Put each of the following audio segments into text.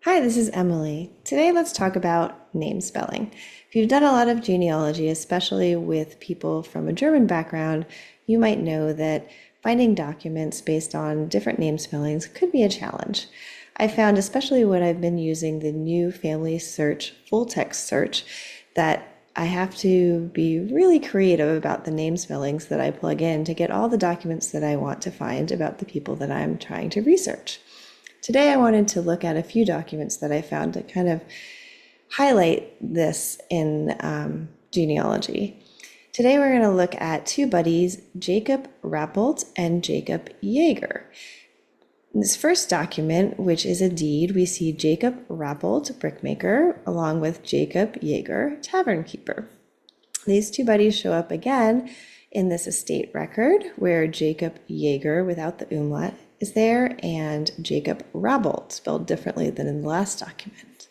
Hi, this is Emily. Today let's talk about name spelling. If you've done a lot of genealogy, especially with people from a German background, you might know that finding documents based on different name spellings could be a challenge. I found, especially when I've been using the new FamilySearch full text search, that I have to be really creative about the name spellings that I plug in to get all the documents that I want to find about the people that I'm trying to research. Today I wanted to look at a few documents that I found to kind of highlight this in genealogy. Today we're going to look at two buddies, Jacob Rappold and Jacob Jaeger. In this first document, which is a deed, we see Jacob Rappold, brickmaker, along with Jacob Jaeger, tavern keeper. These two buddies show up again in this estate record where Jacob Jaeger, without the umlaut, is there, and Jacob Rappold, spelled differently than in the last document.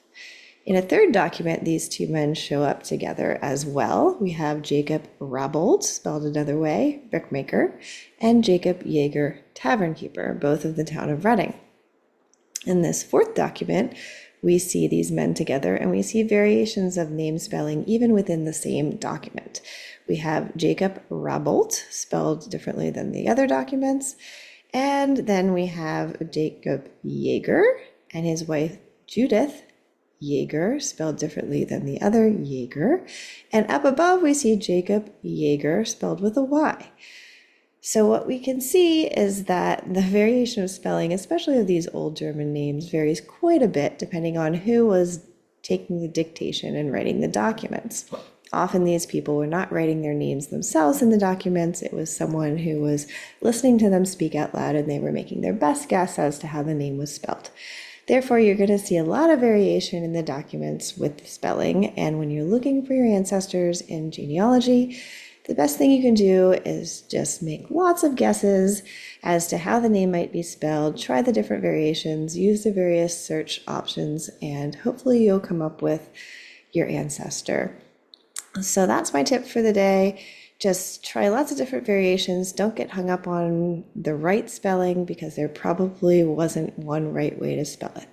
In a third document, these two men show up together as well. We have Jacob Rappold, spelled another way, brickmaker, and Jacob Jaeger, tavern keeper, both of the town of Reading. In this fourth document, we see these men together, and we see variations of name spelling even within the same document. We have Jacob Rappold, spelled differently than the other documents, and then we have Jacob Jaeger and his wife Judith Jaeger, spelled differently than the other Jaeger. And up above we see Jacob Jaeger, spelled with a Y. So what we can see is that the variation of spelling, especially of these old German names, varies quite a bit depending on who was taking the dictation and writing the documents. Often these people were not writing their names themselves in the documents. It was someone who was listening to them speak out loud, and they were making their best guess as to how the name was spelled. Therefore, you're going to see a lot of variation in the documents with the spelling, and when you're looking for your ancestors in genealogy, the best thing you can do is just make lots of guesses as to how the name might be spelled, try the different variations, use the various search options, and hopefully you'll come up with your ancestor. So that's my tip for the day. Just try lots of different variations. Don't get hung up on the right spelling because there probably wasn't one right way to spell it.